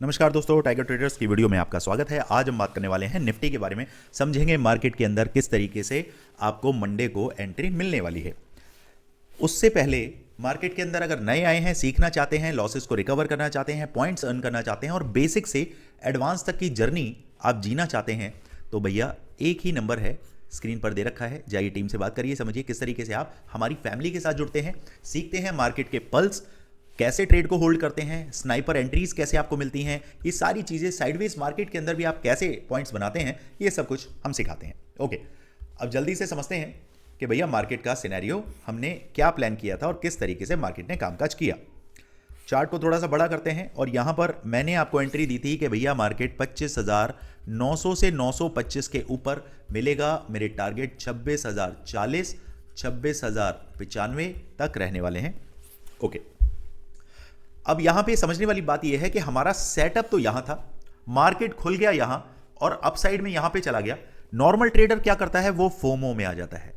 नमस्कार दोस्तों, tiger traders की वीडियो में आपका स्वागत है। आज हम बात करने वाले हैं निफ्टी के बारे में। समझेंगे मार्केट के अंदर किस तरीके से आपको मंडे को एंट्री मिलने वाली है। उससे पहले मार्केट के अंदर अगर नए आए हैं, सीखना चाहते हैं, लॉसेस को रिकवर करना चाहते हैं, पॉइंट्स अर्न करना चाहते हैं और बेसिक से एडवांस तक की जर्नी आप जीना चाहते हैं, तो भैया एक ही नंबर है, स्क्रीन पर दे रखा है। जाइए टीम से बात करिए, समझिए किस तरीके से आप हमारी फैमिली के साथ जुड़ते हैं, सीखते हैं मार्केट के पल्स, कैसे ट्रेड को होल्ड करते हैं, स्नाइपर एंट्रीज कैसे आपको मिलती हैं, ये सारी चीज़ें, साइडवेज मार्केट के अंदर भी आप कैसे पॉइंट्स बनाते हैं, ये सब कुछ हम सिखाते हैं। ओके, अब जल्दी से समझते हैं कि भैया मार्केट का सिनेरियो हमने क्या प्लान किया था और किस तरीके से मार्केट ने कामकाज किया। चार्ट को थोड़ा सा बड़ा करते हैं और यहां पर मैंने आपको एंट्री दी थी कि भैया मार्केट 25,900 से 925 के ऊपर मिलेगा। मेरे टारगेट 26,040, 26,095 तक रहने वाले हैं। ओके, अब यहां पे समझने वाली बात यह है कि हमारा सेटअप तो यहां था, मार्केट खुल गया यहां और अपसाइड में यहां पे चला गया। नॉर्मल ट्रेडर क्या करता है, वो फोमो में आ जाता है,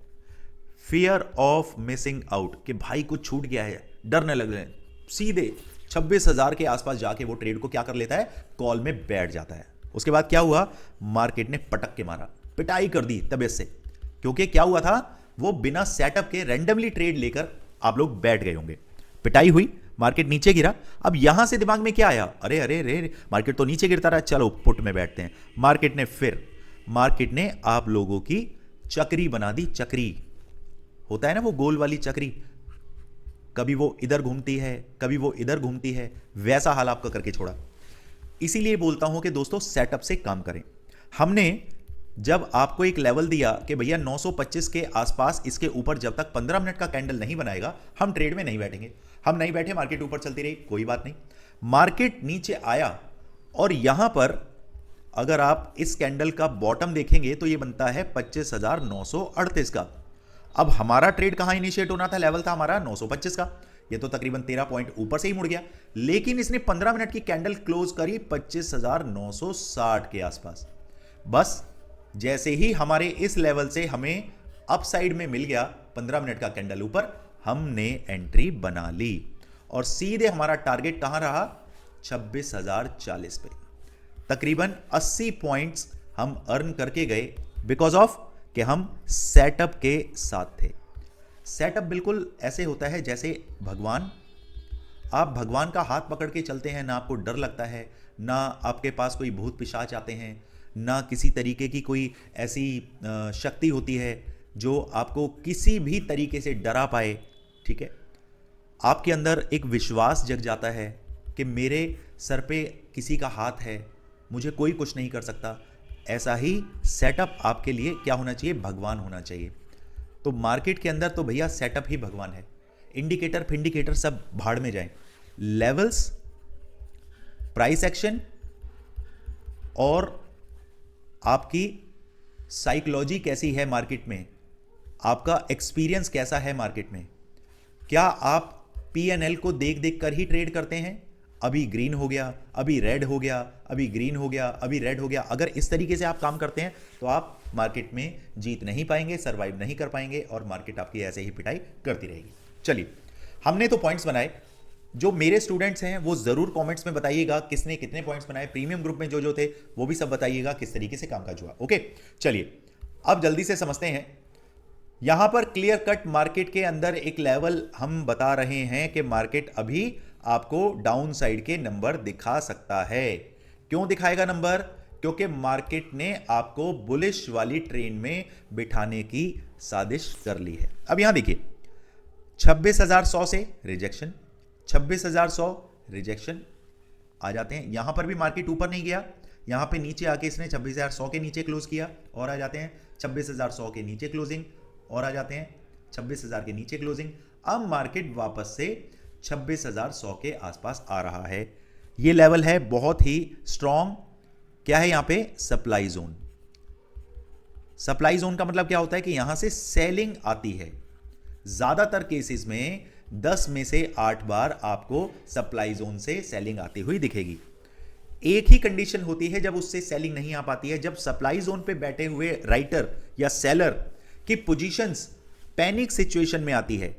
फियर ऑफ मिसिंग आउट, कि भाई कुछ छूट गया है, डरने लग रहे हैं, सीधे 26,000 के आसपास जाके वो ट्रेड को क्या कर लेता है, कॉल में बैठ जाता है। उसके बाद क्या हुआ, मार्केट ने पटक के मारा, पिटाई कर दी तबीयत से, क्योंकि क्या हुआ था, वो बिना सेटअप के रैंडमली ट्रेड लेकर आप लोग बैठ गए होंगे। पिटाई हुई, मार्केट नीचे गिरा। अब यहां से दिमाग में क्या आया, अरे अरे अरे मार्केट तो नीचे गिरता रहा, चलो पुट में बैठते हैं। मार्केट ने आप लोगों की चक्री बना दी। चक्री होता है ना, वो गोल वाली चक्री, कभी वो इधर घूमती है, कभी वो इधर घूमती है, वैसा हाल आपका करके छोड़ा। इसीलिए बोलता हूं कि दोस्तों सेटअप से काम करें। हमने जब आपको एक लेवल दिया कि भैया 925 के आसपास, इसके ऊपर जब तक 15 मिनट का कैंडल नहीं बनाएगा हम ट्रेड में नहीं बैठेंगे। हम नहीं बैठे, मार्केट ऊपर चलती रही, कोई बात नहीं। मार्केट नीचे आया और यहां पर अगर आप इस कैंडल का बॉटम देखेंगे तो यह बनता है 25,938 का। अब हमारा ट्रेड कहां इनिशिएट होना था, लेवल था हमारा 925 का, ये तो तकरीबन 13 पॉइंट ऊपर से ही मुड़ गया। लेकिन इसने 15 मिनट की कैंडल क्लोज करी 25,960 के आसपास। बस जैसे ही हमारे इस लेवल से हमें अपसाइड में मिल गया 15 मिनट का कैंडल ऊपर, हमने एंट्री बना ली और सीधे हमारा टारगेट कहां रहा, 26,040 पे। तकरीबन 80 पॉइंट्स हम अर्न करके गए, बिकॉज ऑफ कि हम सेटअप के साथ थे। सेटअप बिल्कुल ऐसे होता है जैसे आप भगवान का हाथ पकड़ के चलते हैं, ना आपको डर लगता है, ना आपके पास कोई भूत पिशाच आते हैं, ना किसी तरीके की कोई ऐसी शक्ति होती है जो आपको किसी भी तरीके से डरा पाए। ठीक है, आपके अंदर एक विश्वास जग जाता है कि मेरे सर पे किसी का हाथ है, मुझे कोई कुछ नहीं कर सकता। ऐसा ही सेटअप आपके लिए क्या होना चाहिए, भगवान होना चाहिए। तो मार्केट के अंदर तो भैया सेटअप ही भगवान है। इंडिकेटर फिंडिकेटर सब भाड़ में जाएं। लेवल्स, प्राइस एक्शन और आपकी साइकोलॉजी कैसी है मार्केट में, आपका एक्सपीरियंस कैसा है मार्केट में, क्या आप पीएनएल को देख देख कर ही ट्रेड करते हैं, अभी ग्रीन हो गया, अभी रेड हो गया, अभी ग्रीन हो गया, अभी रेड हो गया। अगर इस तरीके से आप काम करते हैं तो आप मार्केट में जीत नहीं पाएंगे, सर्वाइव नहीं कर पाएंगे और मार्केट आपकी ऐसे ही पिटाई करती रहेगी। चलिए, हमने तो पॉइंट्स बनाए। जो मेरे स्टूडेंट्स हैं वो जरूर कमेंट्स में बताइएगा किसने कितने पॉइंट्स बनाए। प्रीमियम ग्रुप में जो थे वो भी सब बताइएगा किस तरीके से कामकाज हुआ। ओके, चलिए अब जल्दी से समझते हैं। यहां पर क्लियर कट मार्केट के अंदर एक लेवल हम बता रहे हैं कि मार्केट अभी आपको डाउन साइड के नंबर दिखा सकता है। क्यों दिखाएगा नंबर, क्योंकि मार्केट ने आपको बुलिश वाली ट्रेन में बिठाने की साजिश कर ली है। अब यहां देखिए, 26,100 से रिजेक्शन, 26,100 रिजेक्शन आ जाते हैं। यहां पर भी मार्केट ऊपर नहीं गया, यहां पे नीचे आके इसने 26,100 के नीचे क्लोज किया और आ जाते हैं 26,100 के नीचे क्लोजिंग और आ जाते हैं 26,000 के नीचे क्लोजिंग। अब मार्केट वापस से 26,100 के आसपास आ रहा है। ये लेवल है बहुत ही स्ट्रॉन्ग। क्या है यहां पे, सप्लाई जोन। सप्लाई जोन का मतलब क्या होता है कि यहां से सेलिंग आती है। ज्यादातर केसेस में 10 में से 8 बार आपको सप्लाई जोन से सेलिंग आती हुई दिखेगी। एक ही कंडीशन होती है जब उससे सेलिंग नहीं आ पाती है, जब सप्लाई जोन पे बैठे हुए राइटर या सेलर की पोजीशंस पैनिक सिचुएशन में आती है,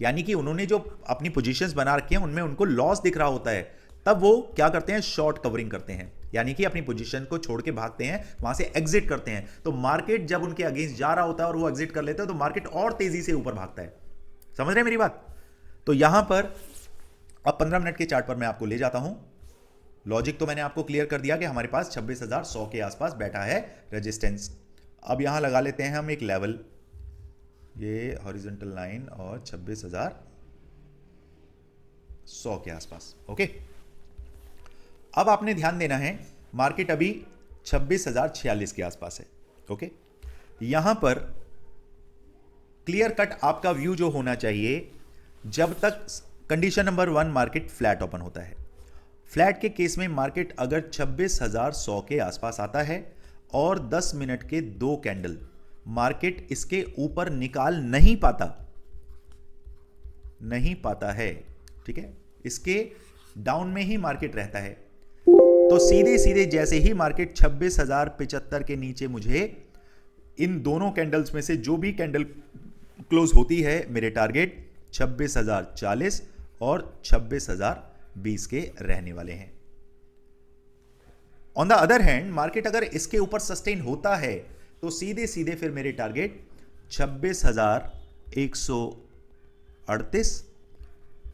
यानी कि उन्होंने जो अपनी पोजीशंस बना रखी हैं उनमें उनको लॉस दिख रहा होता है, तब वो क्या करते हैं, शॉर्ट कवरिंग करते हैं, यानी कि अपनी पोजीशन को छोड़ के भागते हैं, वहां से एग्जिट करते हैं। तो मार्केट जब उनके अगेंस्ट जा रहा होता है और वो एग्जिट कर लेते हैं तो मार्केट और तेजी से ऊपर भागता है। समझ रहे हैं मेरी बात? तो यहां पर अब 15 मिनट के चार्ट पर मैं आपको ले जाता हूं। लॉजिक तो मैंने आपको क्लियर कर दिया कि हमारे पास 26,100 के आसपास बैठा है रेजिस्टेंस। अब यहां लगा लेते हैं हम एक लेवल, ये हॉरिजॉन्टल लाइन और 26,100 के आसपास। ओके, अब आपने ध्यान देना है, मार्केट अभी 26,046 के आसपास है। ओके, यहां पर क्लियर कट आपका व्यू जो होना चाहिए, जब तक condition number 1 market flat open होता है। फ्लैट के केस में मार्केट अगर 26,100 के आसपास आता है और 10 मिनट के 2 कैंडल मार्केट इसके ऊपर निकाल नहीं पाता है, ठीक है, इसके डाउन में ही मार्केट रहता है, तो सीधे सीधे जैसे ही मार्केट 26,075 के नीचे मुझे इन दोनों कैंडल्स में से जो भी कैंडल क्लोज होती है, मेरे टारगेट 26,040 और 26,020 के रहने वाले हैं। On the other hand market अगर इसके ऊपर सस्टेन होता है तो सीधे सीधे फिर मेरे टारगेट 26,138,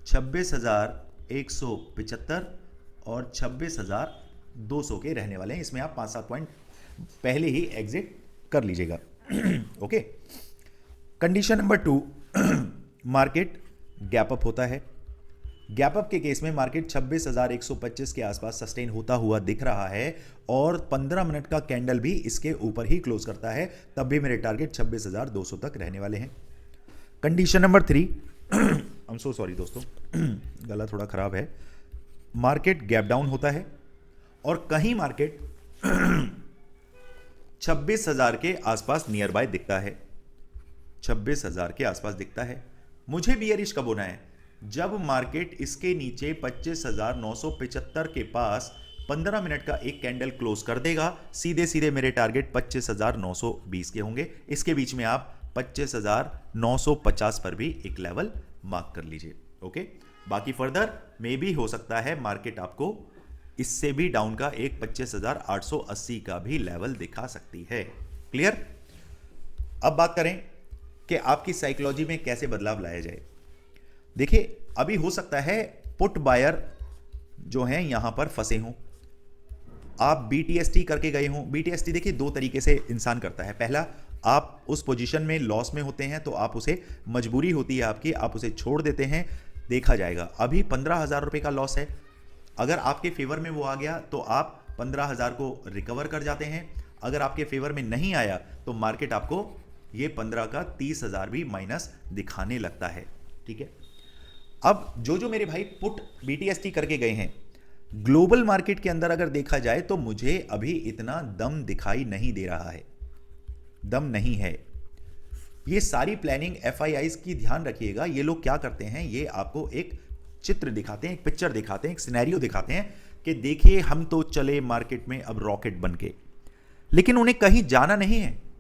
26,175 और 26,200 के रहने वाले हैं। इसमें आप 5-7 पॉइंट पहले ही एग्जिट कर लीजिएगा। Okay, condition number 2, market gap up होता है। गैप अप के केस में मार्केट 26,125 के आसपास सस्टेन होता हुआ दिख रहा है और 15 मिनट का कैंडल भी इसके ऊपर ही क्लोज करता है, तब भी मेरे टारगेट 26,200 तक रहने वाले हैं। Condition number 3, I am so sorry दोस्तों, गला थोड़ा खराब है। मार्केट गैप डाउन होता है और कहीं मार्केट 26,000 के आसपास नियर बाय दिखता है, 26,000 के आसपास दिखता है। मुझे बियरिश कब होना है? जब मार्केट इसके नीचे 25,975 के पास 15 मिनट का एक कैंडल क्लोज कर देगा, सीधे सीधे मेरे टारगेट 25,920 के होंगे। इसके बीच में आप 25,950 पर भी एक लेवल मार्क कर लीजिए। ओके, बाकी फर्दर मे भी हो सकता है मार्केट आपको इससे भी डाउन का एक 25,880 का भी लेवल दिखा सकती है। क्लियर? अब बात करें कि आपकी साइकोलॉजी में कैसे बदलाव लाया जाए। देखिए, अभी हो सकता है पुट बायर जो हैं यहां पर फंसे हों, आप बीटीएसटी करके गए हों। बीटीएसटी देखिए 2 तरीके से इंसान करता है। पहला, आप उस पोजीशन में लॉस में होते हैं तो आप उसे, मजबूरी होती है आपकी, आप उसे छोड़ देते हैं, देखा जाएगा। अभी 15,000 रुपए का लॉस है, अगर आपके फेवर में वो आ गया तो आप 15,000 को रिकवर कर जाते हैं। अगर आपके फेवर में नहीं आया तो मार्केट आपको ये 15 का 30,000 भी माइनस दिखाने लगता है। ठीक है, अब जो मेरे भाई पुट बीटीएसटी करके गए हैं, ग्लोबल मार्केट के अंदर अगर देखा जाए तो मुझे अभी इतना दम दिखाई नहीं दे रहा है, दम नहीं है। ये सारी प्लानिंग एफआईआईज की, ध्यान रखिएगा, ये लोग क्या करते हैं, ये आपको एक चित्र दिखाते हैं, एक पिक्चर दिखाते हैं, एक सिनेरियो दिखाते हैं कि देखिए हम तो चले मार्केट में अब रॉकेट बन के, लेकिन उन्हें कहीं जाना नहीं है।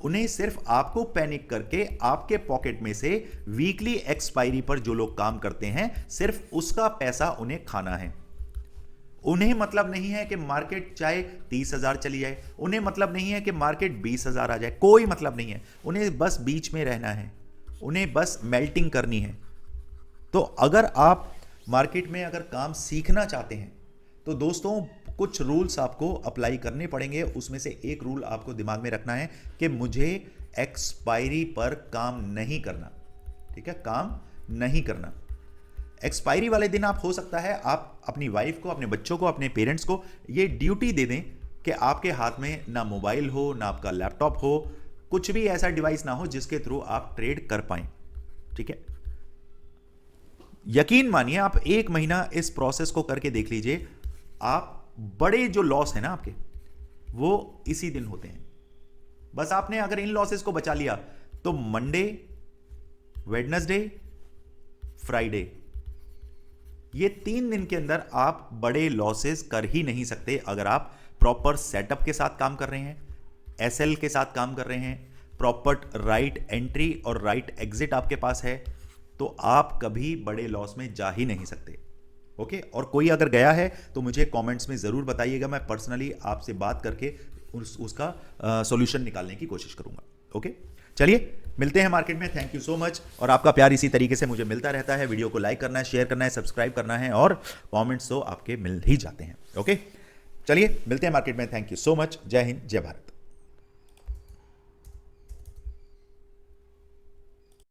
उन्हें सिर्फ आपको पैनिक करके आपके पॉकेट में से वीकली एक्सपायरी पर जो लोग काम करते हैं, सिर्फ उसका पैसा उन्हें खाना है। उन्हें मतलब नहीं है कि मार्केट चाहे 30,000 चली जाए, उन्हें मतलब नहीं है कि मार्केट 20,000 आ जाए, कोई मतलब नहीं है। उन्हें बस बीच में रहना है, उन्हें बस मेल्टिंग करनी है। तो अगर आप मार्केट में अगर काम सीखना चाहते हैं तो दोस्तों कुछ रूल्स आपको अप्लाई करने पड़ेंगे। उसमें से एक रूल आपको दिमाग में रखना है कि मुझे एक्सपायरी पर काम नहीं करना। ठीक है, काम नहीं करना। एक्सपायरी वाले दिन आप, हो सकता है आप अपनी वाइफ को, अपने बच्चों को, अपने पेरेंट्स को ये ड्यूटी दे दें कि आपके हाथ में ना मोबाइल हो, ना आपका लैपटॉप हो, कुछ भी ऐसा डिवाइस ना हो जिसके थ्रू आप ट्रेड कर पाएं। ठीक है, यकीन मानिए, आप 1 महीना इस प्रोसेस को करके देख लीजिए, आप बड़े जो लॉस है ना आपके, वो इसी दिन होते हैं। बस आपने अगर इन लॉसेस को बचा लिया तो मंडे, वेडनेसडे, फ्राइडे, ये 3 दिन के अंदर आप बड़े लॉसेस कर ही नहीं सकते। अगर आप प्रॉपर सेटअप के साथ काम कर रहे हैं, एसएल के साथ काम कर रहे हैं, प्रॉपर राइट एंट्री और राइट एग्जिट आपके पास है, तो आप कभी बड़े लॉस में जा ही नहीं सकते। ओके, और कोई अगर गया है तो मुझे कमेंट्स में ज़रूर बताइएगा, मैं पर्सनली आपसे बात करके उसका सॉल्यूशन निकालने की कोशिश करूंगा। ओके, चलिए मिलते हैं मार्केट में। थैंक यू सो मच, और आपका प्यार इसी तरीके से मुझे मिलता रहता है। वीडियो को लाइक करना है, शेयर करना है, सब्सक्राइब करना है, और कमेंट्स तो आपके मिल ही जाते हैं। ओके, चलिए मिलते हैं मार्केट में। Thank you so much. जय हिंद, जय भारत।